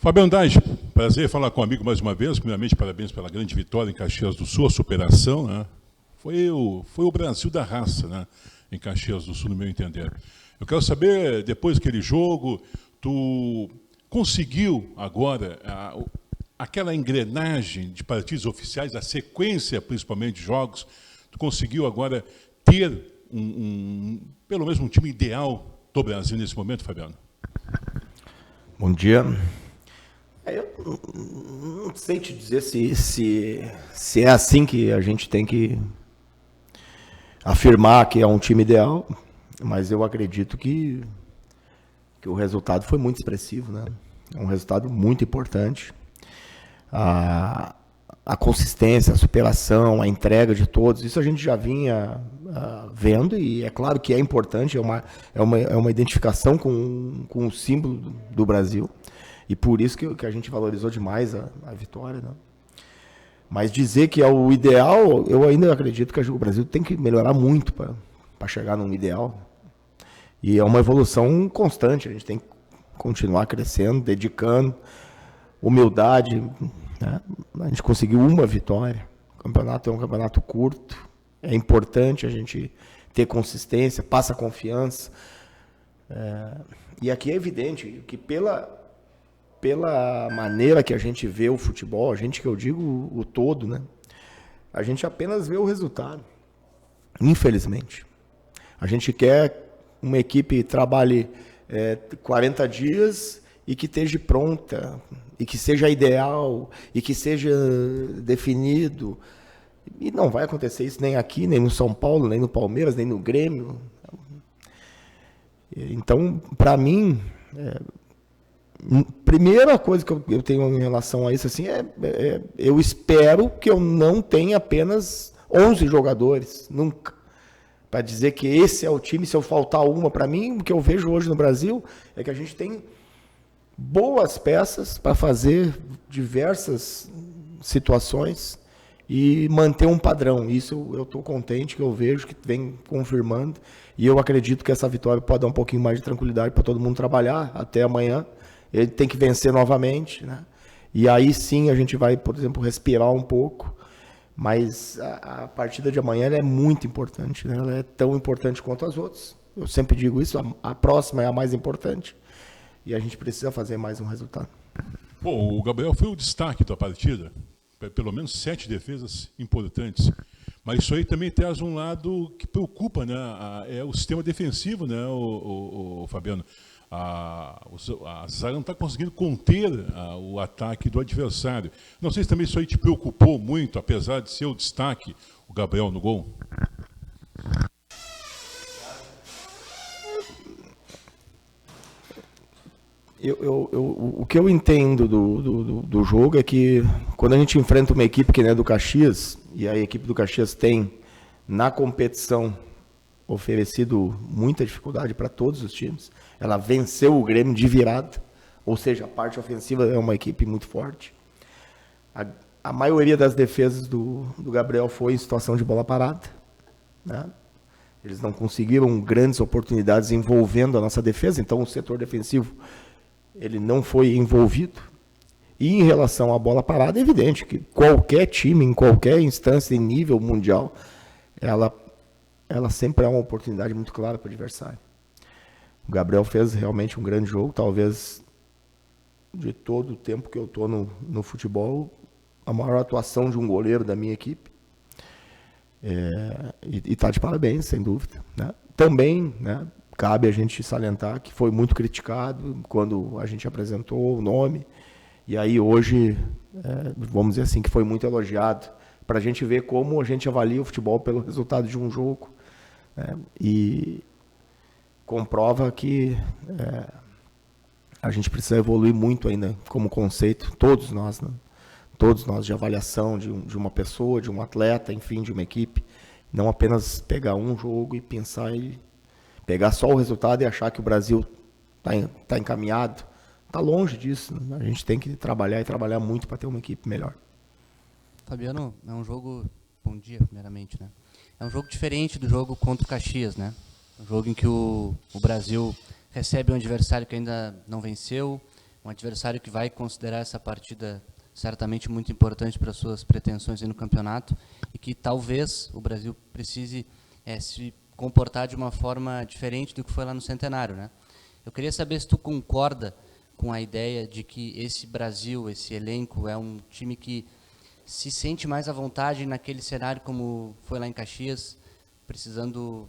Fabiano Dage, prazer falar com o amigo mais uma vez. Primeiramente, parabéns pela grande vitória em Caxias do Sul, a superação, né? Foi o Brasil da raça, né? Em Caxias do Sul, no meu entender. Eu quero saber, depois daquele jogo, tu conseguiu agora aquela engrenagem de partidos oficiais, a sequência principalmente de jogos, tu conseguiu agora ter pelo menos um time ideal do Brasil nesse momento, Fabiano? Bom dia. Eu não sei te dizer se é assim que a gente tem que afirmar que é um time ideal, mas eu acredito que o resultado foi muito expressivo, né? É um resultado muito importante. A consistência, a superação, a entrega de todos, isso a gente já vinha vendo, e é claro que é importante, é uma identificação com o símbolo do Brasil, e por isso que a gente valorizou demais a vitória, né? Mas dizer que é o ideal, eu ainda acredito que o Brasil tem que melhorar muito para chegar num ideal, e é uma evolução constante, a gente tem que continuar crescendo, dedicando, humildade, né? A gente conseguiu uma vitória. O campeonato é um campeonato curto. É importante a gente ter consistência, passa confiança. E aqui é evidente que pela maneira que a gente vê o futebol, a gente que eu digo o todo, né? A gente apenas vê o resultado. Infelizmente. A gente quer uma equipe que trabalhe 40 dias e que esteja pronta, e que seja ideal, e que seja definido. E não vai acontecer isso nem aqui, nem no São Paulo, nem no Palmeiras, nem no Grêmio. Então, para mim, primeira coisa que eu tenho em relação a isso assim, eu espero que eu não tenha apenas 11 jogadores, nunca. Para dizer que esse é o time, se eu faltar uma, para mim, o que eu vejo hoje no Brasil é que a gente tem boas peças para fazer diversas situações e manter um padrão. Isso eu estou contente, que eu vejo que vem confirmando, e eu acredito que essa vitória pode dar um pouquinho mais de tranquilidade para todo mundo trabalhar até amanhã. Ele tem que vencer novamente, né? E aí sim a gente vai, por exemplo, respirar um pouco, mas a partida de amanhã ela é muito importante, né? Ela é tão importante quanto as outras. Eu sempre digo isso, a próxima é a mais importante. E a gente precisa fazer mais um resultado. Bom, o Gabriel foi o destaque da partida. Pelo menos 7 defesas importantes. Mas isso aí também traz um lado que preocupa, né? É o sistema defensivo, né, o Fabiano? A zaga não está conseguindo conter o ataque do adversário. Não sei se também isso aí te preocupou muito, apesar de ser o destaque, o Gabriel no gol. O que eu entendo do jogo é que quando a gente enfrenta uma equipe que não é do Caxias, e a equipe do Caxias tem, na competição, oferecido muita dificuldade para todos os times, ela venceu o Grêmio de virada, ou seja, a parte ofensiva é uma equipe muito forte. A maioria das defesas do Gabriel foi em situação de bola parada, né? Eles não conseguiram grandes oportunidades envolvendo a nossa defesa, então o setor defensivo ele não foi envolvido. E em relação à bola parada, é evidente que qualquer time, em qualquer instância em nível mundial, ela sempre é uma oportunidade muito clara para o adversário. O Gabriel fez realmente um grande jogo, talvez de todo o tempo que eu estou no futebol, a maior atuação de um goleiro da minha equipe. E está de parabéns, sem dúvida, né? Também, né, cabe a gente salientar que foi muito criticado quando a gente apresentou o nome, e aí hoje, vamos dizer assim, que foi muito elogiado, para a gente ver como a gente avalia o futebol pelo resultado de um jogo, né? E comprova que a gente precisa evoluir muito ainda como conceito, todos nós, né? Todos nós, de avaliação de uma pessoa, de um atleta, enfim, de uma equipe, não apenas pegar um jogo e pensar e pegar só o resultado e achar que o Brasil está encaminhado. Está longe disso, né? A gente tem que trabalhar e trabalhar muito para ter uma equipe melhor. Fabiano, é um jogo... Bom dia, primeiramente, né? É um jogo diferente do jogo contra o Caxias, né? Um jogo em que o Brasil recebe um adversário que ainda não venceu, um adversário que vai considerar essa partida certamente muito importante para suas pretensões no campeonato e que talvez o Brasil precise se comportar de uma forma diferente do que foi lá no Centenário, né? Eu queria saber se tu concorda com a ideia de que esse Brasil, esse elenco, é um time que se sente mais à vontade naquele cenário como foi lá em Caxias, precisando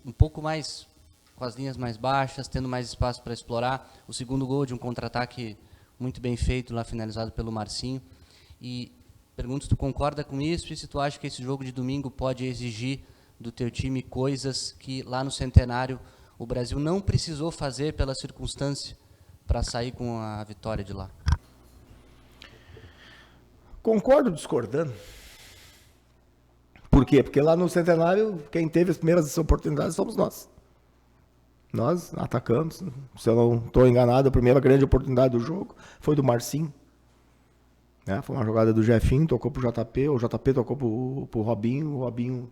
um pouco mais, com as linhas mais baixas, tendo mais espaço para explorar. O segundo gol de um contra-ataque muito bem feito, lá finalizado pelo Marcinho. E pergunto se tu concorda com isso e se tu acha que esse jogo de domingo pode exigir do teu time coisas que lá no Centenário o Brasil não precisou fazer pela circunstância para sair com a vitória de lá. Concordo discordando. Por quê? Porque lá no Centenário, quem teve as primeiras oportunidades fomos nós. Nós atacamos. Se eu não estou enganado, a primeira grande oportunidade do jogo foi do Marcinho. Né? Foi uma jogada do Jefinho, tocou pro JP, o JP tocou pro Robinho, o Robinho...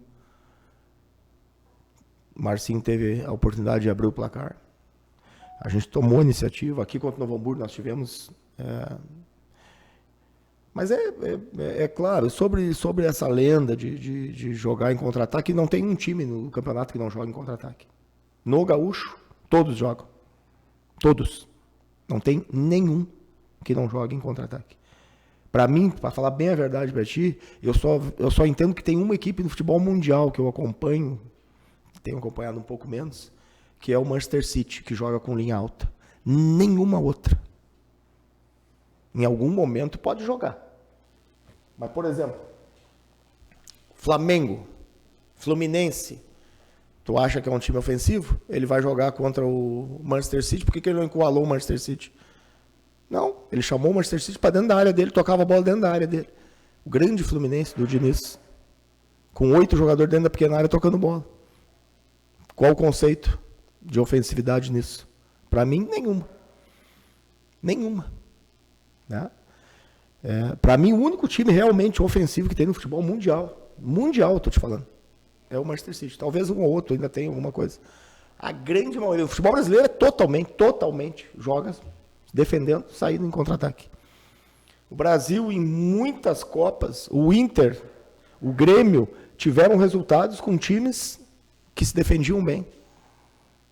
O Marcinho teve a oportunidade de abrir o placar. A gente tomou a iniciativa. Aqui contra o Novo Hamburgo nós tivemos... Mas é claro, sobre essa lenda de jogar em contra-ataque, não tem um time no campeonato que não joga em contra-ataque. No Gaúcho, todos jogam. Todos. Não tem nenhum que não jogue em contra-ataque. Para mim, para falar bem a verdade para ti, eu só entendo que tem uma equipe no futebol mundial que eu acompanho, tenho acompanhado um pouco menos, que é o Manchester City, que joga com linha alta. Nenhuma outra. Em algum momento pode jogar. Mas, por exemplo, Flamengo, Fluminense, tu acha que é um time ofensivo? Ele vai jogar contra o Manchester City. Por que ele não encurralou o Manchester City? Não, ele chamou o Manchester City para dentro da área dele, tocava a bola dentro da área dele. O grande Fluminense do Diniz, com 8 jogadores dentro da pequena área tocando bola. Qual o conceito de ofensividade nisso? Para mim, nenhuma. Nenhuma. Né? Para mim, o único time realmente ofensivo que tem no futebol mundial, estou te falando, é o Manchester City. Talvez um ou outro ainda tenha alguma coisa. A grande maioria, o futebol brasileiro é totalmente joga defendendo, saindo em contra-ataque. O Brasil, em muitas Copas, o Inter, o Grêmio, tiveram resultados com times que se defendiam bem.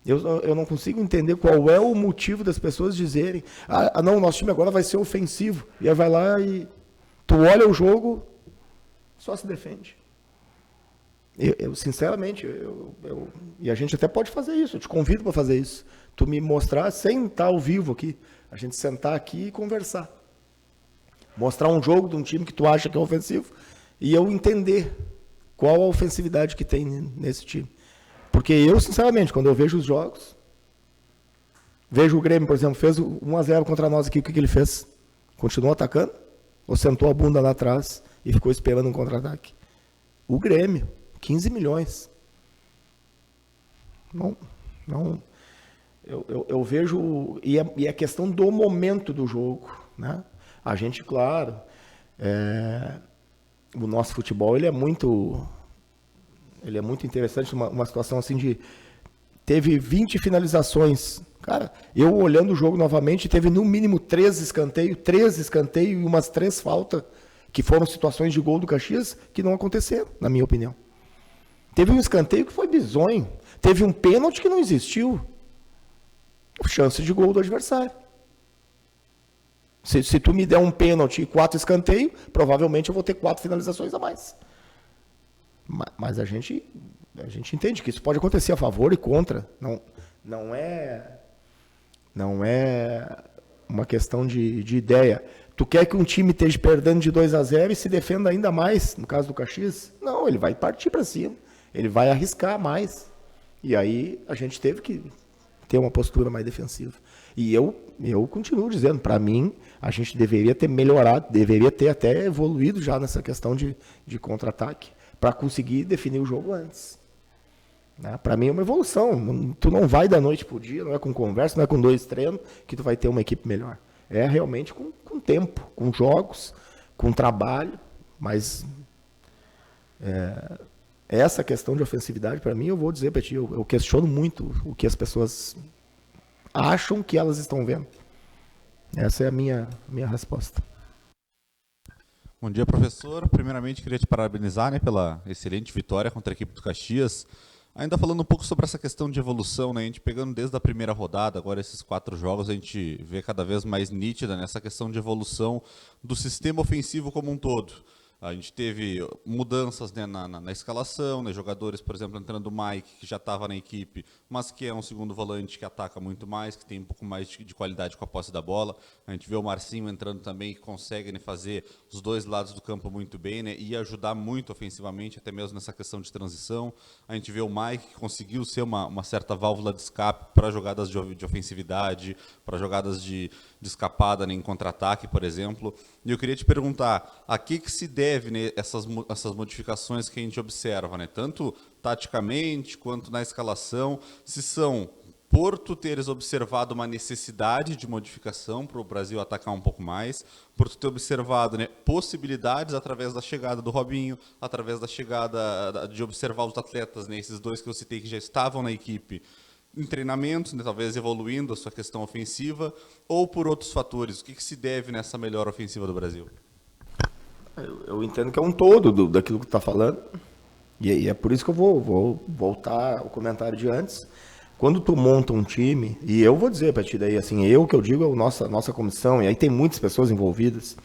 Eu não consigo entender qual é o motivo das pessoas dizerem não, o nosso time agora vai ser ofensivo. E aí vai lá e tu olha o jogo, só se defende. Sinceramente, e a gente até pode fazer isso, eu te convido para fazer isso. Tu me mostrar, sem estar ao vivo aqui, a gente sentar aqui e conversar. Mostrar um jogo de um time que tu acha que é ofensivo e eu entender qual a ofensividade que tem nesse time. Porque eu, sinceramente, quando eu vejo os jogos, vejo o Grêmio, por exemplo, fez 1-0 contra nós aqui, o que ele fez? Continuou atacando? Ou sentou a bunda lá atrás e ficou esperando um contra-ataque? O Grêmio, 15 milhões. Não, eu vejo, e é questão do momento do jogo, né? A gente, claro, o nosso futebol, ele é muito interessante, uma situação assim de... Teve 20 finalizações. Cara, eu olhando o jogo novamente, teve no mínimo 13 escanteios e umas 3 faltas, que foram situações de gol do Caxias, que não aconteceram, na minha opinião. Teve um escanteio que foi bizonho. Teve um pênalti que não existiu. Chance de gol do adversário. Se tu me der um pênalti e 4 escanteios, provavelmente eu vou ter 4 finalizações a mais. Mas a gente entende que isso pode acontecer a favor e contra. Não é uma questão de ideia. Tu quer que um time esteja perdendo de 2-0 e se defenda ainda mais, no caso do Caxias? Não, ele vai partir para cima. Ele vai arriscar mais. E aí a gente teve que ter uma postura mais defensiva. E eu continuo dizendo, para mim, a gente deveria ter melhorado, deveria ter até evoluído já nessa questão de contra-ataque, para conseguir definir o jogo antes. Né? Para mim é uma evolução. Tu não vai da noite para o dia, não é com conversa, não é com 2 treinos que tu vai ter uma equipe melhor. É realmente com tempo, com jogos, com trabalho, mas essa questão de ofensividade, para mim, eu vou dizer para ti, eu questiono muito o que as pessoas acham que elas estão vendo. Essa é a minha resposta. Bom dia, professor. Primeiramente, queria te parabenizar, né, pela excelente vitória contra a equipe do Caxias. Ainda falando um pouco sobre essa questão de evolução, né, a gente pegando desde a primeira rodada, agora esses 4 jogos, a gente vê cada vez mais nítida nessa questão de evolução do sistema ofensivo como um todo. A gente teve mudanças, né, na escalação, né, jogadores, por exemplo, entrando o Mike, que já estava na equipe, mas que é um segundo volante que ataca muito mais, que tem um pouco mais de qualidade com a posse da bola. A gente vê o Marcinho entrando também, que consegue, né, fazer os 2 lados do campo muito bem, né, e ajudar muito ofensivamente, até mesmo nessa questão de transição. A gente vê o Mike, que conseguiu ser uma certa válvula de escape para jogadas de ofensividade, para jogadas de escapada, né, em contra-ataque, por exemplo. E eu queria te perguntar, a que se deve, né, essas modificações que a gente observa, né, tanto taticamente quanto na escalação, se são por tu teres observado uma necessidade de modificação para o Brasil atacar um pouco mais, por tu ter observado, né, possibilidades através da chegada do Robinho, através da chegada de observar os atletas, né, esses 2 que eu citei que já estavam na equipe, em treinamentos, né, talvez evoluindo a sua questão ofensiva, ou por outros fatores? O que se deve nessa melhora ofensiva do Brasil? Eu entendo que é um todo daquilo que tu está falando, e é por isso que eu vou voltar ao comentário de antes. Quando tu monta um time, e eu vou dizer para ti daí, assim, que eu digo é a nossa comissão, e aí tem muitas pessoas envolvidas,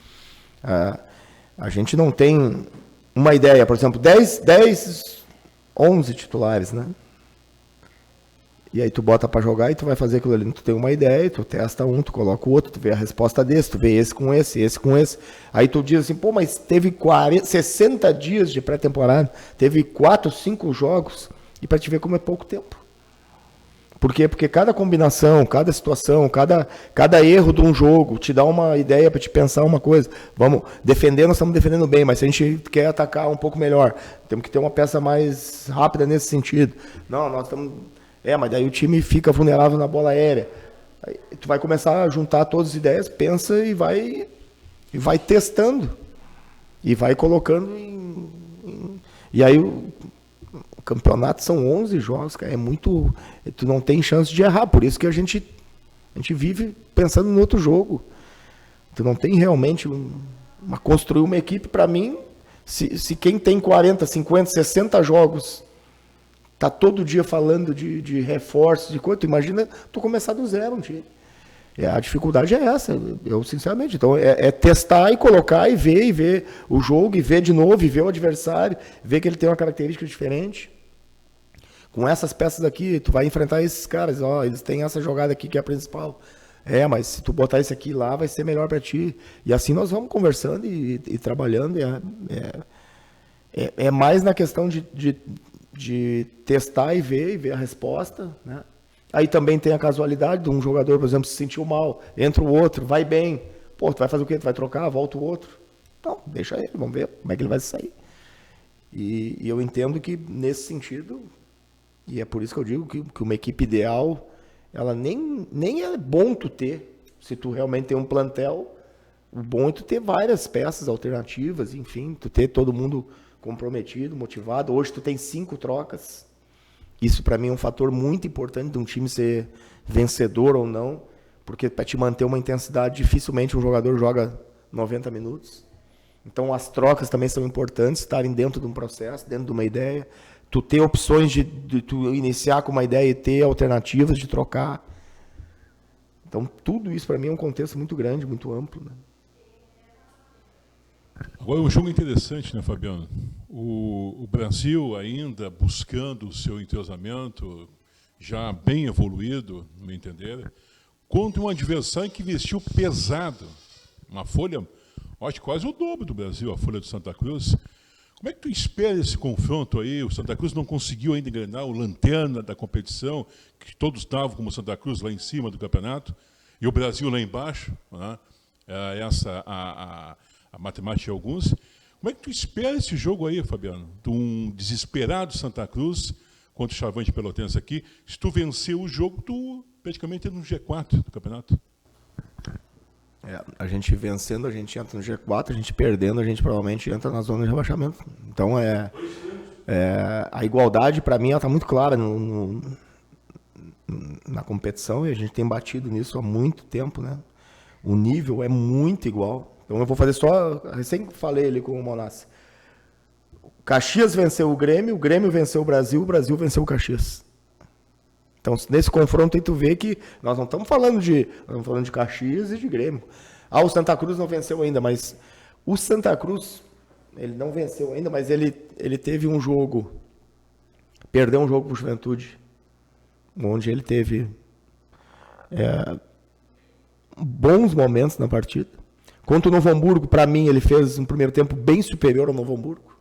a gente não tem uma ideia, por exemplo, 11 titulares, né? E aí tu bota para jogar e tu vai fazer aquilo ali. Tu tem uma ideia, tu testa um, tu coloca o outro, tu vê a resposta desse, tu vê esse com esse com esse. Aí tu diz assim, pô, mas teve 60 dias de pré-temporada, teve 4, 5 jogos, e para te ver como é pouco tempo. Por quê? Porque cada combinação, cada situação, cada erro de um jogo te dá uma ideia para te pensar uma coisa. Vamos defender, nós estamos defendendo bem, mas se a gente quer atacar um pouco melhor, temos que ter uma peça mais rápida nesse sentido. Não, nós estamos... mas daí o time fica vulnerável na bola aérea. Aí tu vai começar a juntar todas as ideias, pensa e vai testando. E vai colocando E aí o campeonato são 11 jogos, cara, é muito... Tu não tem chance de errar, por isso que a gente vive pensando no outro jogo. Tu não tem realmente construir uma equipe, para mim, se quem tem 40, 50, 60 jogos... Tá todo dia falando de reforços, de coisa. Tu imagina tu começar do zero um time. A dificuldade é essa, eu sinceramente. Então é testar e colocar e ver o jogo, e ver de novo, e ver o adversário, ver que ele tem uma característica diferente. Com essas peças aqui, tu vai enfrentar esses caras, ó, eles têm essa jogada aqui que é a principal. Mas se tu botar isso aqui lá, vai ser melhor para ti. E assim nós vamos conversando e trabalhando. É mais na questão de testar e ver a resposta, né? Aí também tem a casualidade de um jogador, por exemplo, se sentiu mal, entra o outro, vai bem. Pô, tu vai fazer o quê? Tu vai trocar, volta o outro. Não, deixa ele, vamos ver como é que ele vai sair. E eu entendo que nesse sentido, e é por isso que eu digo que uma equipe ideal, ela nem é bom tu ter. Se tu realmente tem um plantel, o bom é tu ter várias peças alternativas, enfim, tu ter todo mundo comprometido, motivado. Hoje tu tem 5 trocas. Isso para mim é um fator muito importante de um time ser vencedor ou não, porque para te manter uma intensidade, dificilmente um jogador joga 90 minutos. Então as trocas também são importantes, estarem dentro de um processo, dentro de uma ideia. Tu ter opções de tu iniciar com uma ideia e ter alternativas de trocar. Então tudo isso para mim é um contexto muito grande, muito amplo, né? Agora, um jogo interessante, né, Fabiano? O Brasil ainda buscando o seu entrosamento, já bem evoluído, no meu entender, contra um adversário que vestiu pesado. Uma folha, acho quase o dobro do Brasil, a folha do Santa Cruz. Como é que tu espera esse confronto aí? O Santa Cruz não conseguiu ainda engrenar o lanterna da competição, que todos estavam como Santa Cruz lá em cima do campeonato, e o Brasil lá embaixo, né? Essa a matemática de alguns. Como é que tu espera esse jogo aí, Fabiano? De um desesperado Santa Cruz contra o Chavante Pelotense aqui. Se tu vencer o jogo, tu praticamente entra no G4 do campeonato. A gente vencendo, a gente entra no G4, a gente perdendo, a gente provavelmente entra na zona de rebaixamento. Então, a igualdade, para mim, ela está muito clara na competição, e a gente tem batido nisso há muito tempo, né? O nível é muito igual. Então eu vou fazer só, recém falei ali com o Monassi. Caxias venceu o Grêmio venceu o Brasil venceu o Caxias. Então, nesse confronto aí tu vê que nós não estamos falando de Caxias e de Grêmio. O Santa Cruz não venceu ainda, mas o Santa Cruz, ele não venceu ainda, mas ele teve um jogo, perdeu um jogo pro Juventude, onde ele teve bons momentos na partida. Contra o Novo Hamburgo, para mim, ele fez um primeiro tempo bem superior ao Novo Hamburgo.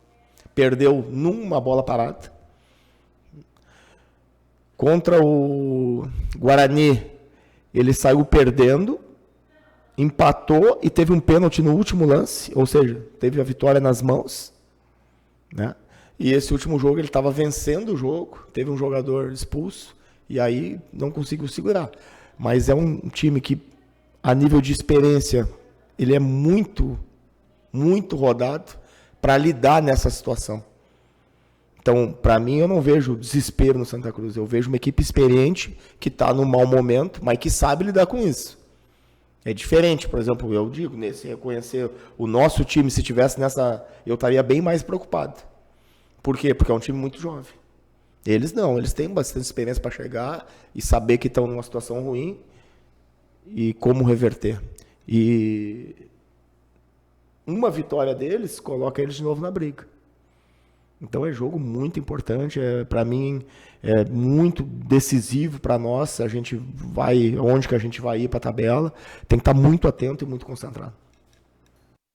Perdeu numa bola parada. Contra o Guarani, ele saiu perdendo, empatou e teve um pênalti no último lance, ou seja, teve a vitória nas mãos, né? E esse último jogo ele estava vencendo o jogo, teve um jogador expulso e aí não conseguiu segurar. Mas é um time que, a nível de experiência, ele é muito, muito rodado para lidar nessa situação. Então, para mim, eu não vejo desespero no Santa Cruz. Eu vejo uma equipe experiente que está num mau momento, mas que sabe lidar com isso. É diferente, por exemplo, eu digo, nesse reconhecer o nosso time, se tivesse nessa, eu estaria bem mais preocupado. Por quê? Porque é um time muito jovem. Eles não, eles têm bastante experiência para chegar e saber que estão numa situação ruim e como reverter. E uma vitória deles coloca eles de novo na briga. Então é jogo muito importante, para mim é muito decisivo para nós. A gente vai, onde que a gente vai ir para a tabela, tem que estar muito atento e muito concentrado.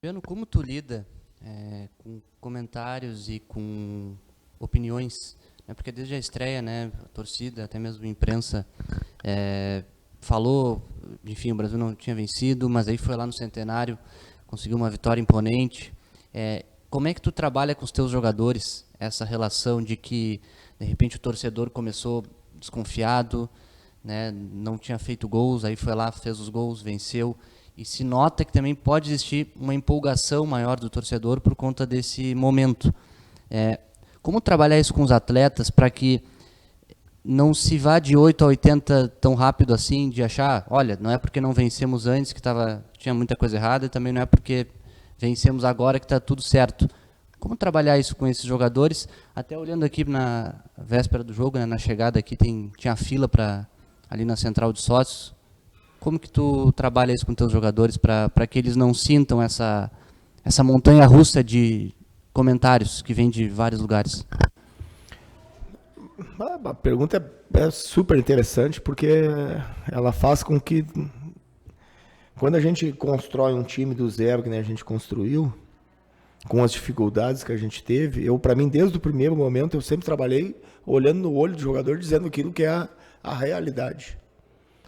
Fabiano, como tu lida com comentários e com opiniões, né? Porque desde a estreia, né, a torcida, até mesmo a imprensa, falou, enfim, o Brasil não tinha vencido, mas aí foi lá no Centenário, conseguiu uma vitória imponente. Como é que tu trabalha com os teus jogadores essa relação de que, de repente, o torcedor começou desconfiado, né, não tinha feito gols, aí foi lá, fez os gols, venceu, e se nota que também pode existir uma empolgação maior do torcedor por conta desse momento. Como trabalhar isso com os atletas para que não se vá de 8 a 80 tão rápido assim, de achar, olha, não é porque não vencemos antes que tinha muita coisa errada, e também não é porque vencemos agora que está tudo certo. Como trabalhar isso com esses jogadores? Até olhando aqui na véspera do jogo, né, na chegada aqui, tinha fila ali na central de sócios. Como que tu trabalha isso com teus jogadores para que eles não sintam essa montanha-russa de comentários que vem de vários lugares? A pergunta é super interessante, porque ela faz com que, quando a gente constrói um time do zero, que nem a gente construiu, com as dificuldades que a gente teve, para mim, desde o primeiro momento, eu sempre trabalhei olhando no olho do jogador, dizendo aquilo que é a realidade.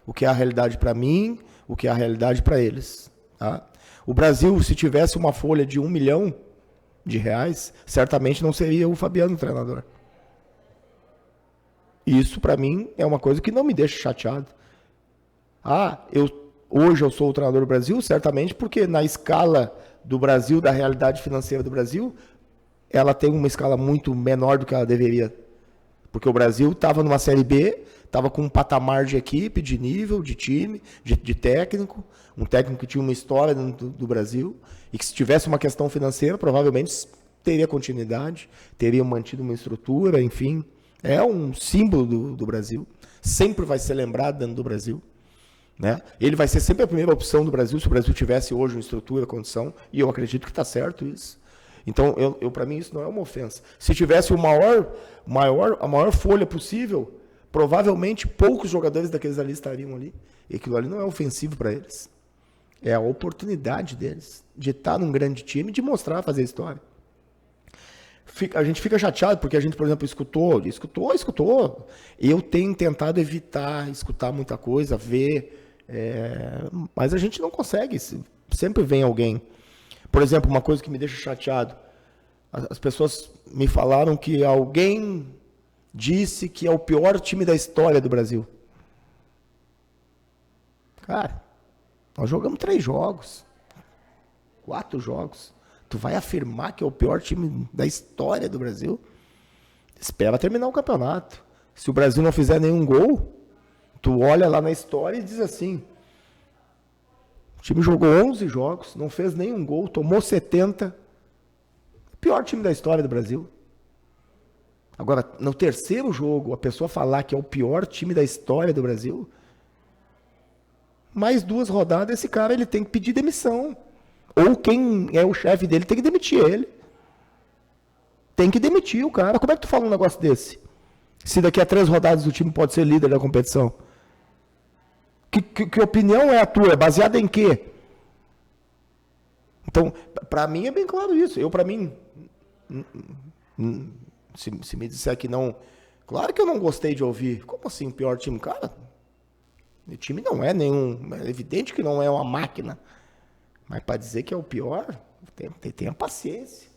O que é a realidade para mim, o que é a realidade para eles. Tá? O Brasil, se tivesse uma folha de R$1 milhão, certamente não seria o Fabiano o treinador. Isso, para mim, é uma coisa que não me deixa chateado. Hoje eu sou o treinador do Brasil, certamente porque na escala do Brasil, da realidade financeira do Brasil, ela tem uma escala muito menor do que ela deveria. Porque o Brasil estava numa Série B, estava com um patamar de equipe, de nível, de time, de técnico, um técnico que tinha uma história dentro do Brasil, e que se tivesse uma questão financeira, provavelmente teria continuidade, teria mantido uma estrutura, enfim. É um símbolo do Brasil, sempre vai ser lembrado dentro do Brasil. Né? Ele vai ser sempre a primeira opção do Brasil, se o Brasil tivesse hoje uma estrutura, condição, e eu acredito que está certo isso. Então, para mim, isso não é uma ofensa. Se tivesse a maior folha possível, provavelmente poucos jogadores daqueles ali estariam ali. E aquilo ali não é ofensivo para eles. É a oportunidade deles de estar num grande time e de mostrar, fazer história. A gente fica chateado porque a gente, por exemplo, escutou. Eu tenho tentado evitar escutar muita coisa, ver, mas a gente não consegue. Sempre vem alguém. Por exemplo, uma coisa que me deixa chateado. As pessoas me falaram que alguém disse que é o pior time da história do Brasil. Cara, nós jogamos 3 jogos, 4 jogos. Tu vai afirmar que é o pior time da história do Brasil? Espera terminar o campeonato. Se o Brasil não fizer nenhum gol, tu olha lá na história e diz assim: O time jogou 11 jogos, não fez nenhum gol, tomou 70. Pior time da história do Brasil. Agora, no terceiro jogo, a pessoa falar que é o pior time da história do Brasil, mais 2 rodadas, esse cara ele tem que pedir demissão. Ou quem é o chefe dele tem que demitir ele. Tem que demitir o cara. Como é que tu fala um negócio desse? Se daqui a 3 rodadas o time pode ser líder da competição. Que opinião é a tua? É baseada em quê? Então, para mim é bem claro isso. Para mim, se me disser que não... Claro que eu não gostei de ouvir. Como assim, pior time? Cara, o time não é nenhum... É evidente que não é uma máquina. Mas para dizer que é o pior, tenha paciência.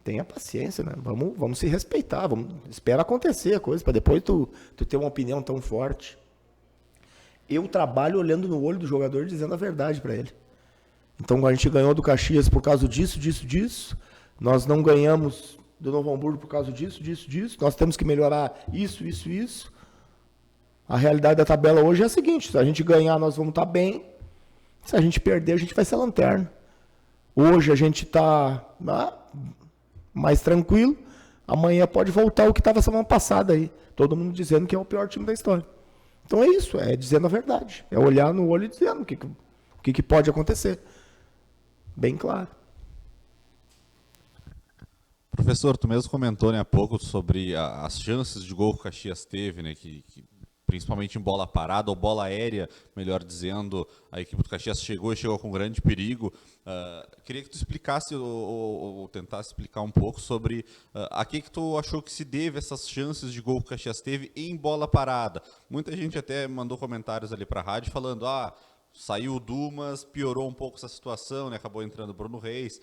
Tenha paciência, né? Vamos se respeitar. Espera acontecer a coisa, para depois tu ter uma opinião tão forte. Eu trabalho olhando no olho do jogador e dizendo a verdade para ele. Então, a gente ganhou do Caxias por causa disso. Nós não ganhamos do Novo Hamburgo por causa disso. Nós temos que melhorar isso. A realidade da tabela hoje é a seguinte: se a gente ganhar, nós vamos estar bem. Se a gente perder, a gente vai ser lanterna. Hoje a gente está mais tranquilo. Amanhã pode voltar o que estava semana passada aí. Todo mundo dizendo que é o pior time da história. Então é isso, é dizendo a verdade. É olhar no olho e dizendo o que pode acontecer. Bem claro. Professor, tu mesmo comentou, né, há pouco sobre as chances de gol que o Caxias teve, né, que principalmente em bola parada ou bola aérea, melhor dizendo, a equipe do Caxias chegou com grande perigo. Queria que tu explicasse ou tentasse explicar um pouco sobre a que tu achou que se deve essas chances de gol que o Caxias teve em bola parada. Muita gente até mandou comentários ali para a rádio falando, saiu o Dumas, piorou um pouco essa situação, né? Acabou entrando o Bruno Reis,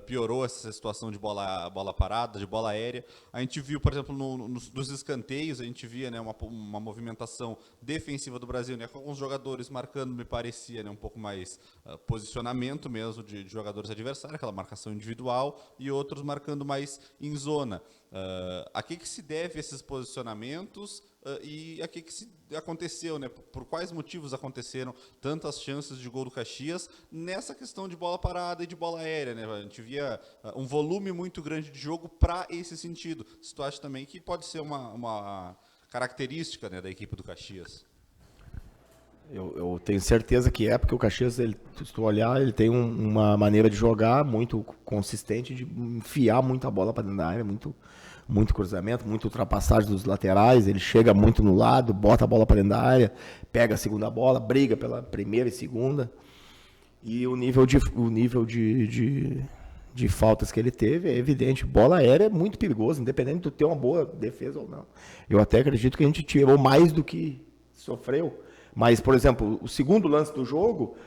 piorou essa situação de bola parada, de bola aérea. A gente viu, por exemplo, nos escanteios, a gente via, né, uma movimentação defensiva do Brasil, né, com alguns jogadores marcando, me parecia, né, um pouco mais posicionamento mesmo de jogadores adversários, aquela marcação individual, e outros marcando mais em zona. A que se deve esses posicionamentos e a que se aconteceu, né? Por quais motivos aconteceram tantas chances de gol do Caxias nessa questão de bola parada e de bola aérea, né? A gente via um volume muito grande de jogo para esse sentido. Se tu acha também que pode ser uma característica, né, da equipe do Caxias? Eu tenho certeza que é, porque o Caxias, se tu olhar, ele tem uma maneira de jogar muito consistente, de enfiar muita bola para dentro da área, muito cruzamento, muita ultrapassagem dos laterais, ele chega muito no lado, bota a bola para dentro da área, pega a segunda bola, briga pela primeira e segunda. E o nível de faltas que ele teve é evidente. Bola aérea é muito perigoso, independente de tu ter uma boa defesa ou não. Eu até acredito que a gente tirou mais do que sofreu. Mas, por exemplo, o segundo lance do jogo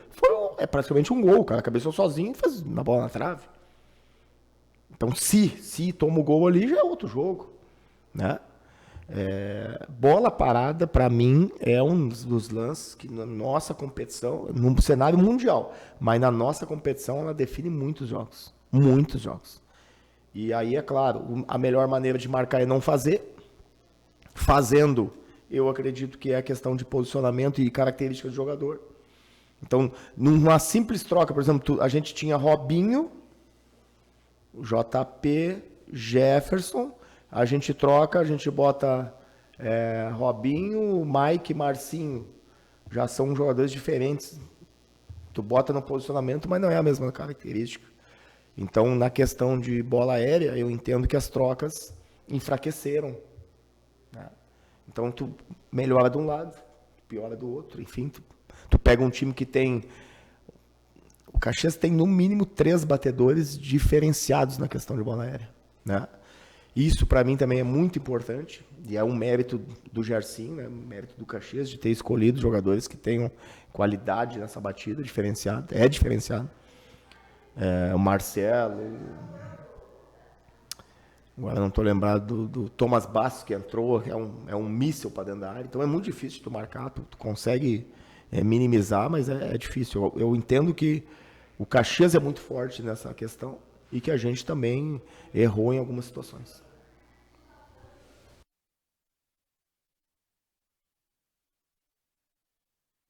é praticamente um gol. O cara cabeceou sozinho e fez uma bola na trave. Então, se toma o gol ali, já é outro jogo, né? Bola parada, para mim, é um dos lances que na nossa competição, no cenário mundial, mas na nossa competição ela define muitos jogos. Muitos jogos. E aí, é claro, a melhor maneira de marcar é não fazer. Fazendo, eu acredito que é a questão de posicionamento e característica do jogador. Então, numa simples troca, por exemplo, a gente tinha Robinho, JP, Jefferson, a gente troca, a gente bota Robinho, Mike, Marcinho. Já são jogadores diferentes. Tu bota no posicionamento, mas não é a mesma característica. Então, na questão de bola aérea, eu entendo que as trocas enfraqueceram, né? Então, tu melhora de um lado, piora do outro. Enfim, tu pega um time que tem... O Caxias tem, no mínimo, 3 batedores diferenciados na questão de bola aérea, né? Isso, para mim, também é muito importante. E é um mérito do Gersinho, né? Um mérito do Caxias de ter escolhido jogadores que tenham qualidade nessa batida, diferenciada. É diferenciado. O Marcelo... Agora não estou lembrado do Thomas Bastos, que entrou, é um míssil para dentro da área. Então é muito difícil tu marcar, tu consegue minimizar, mas é difícil. Eu entendo que o Caxias é muito forte nessa questão e que a gente também errou em algumas situações.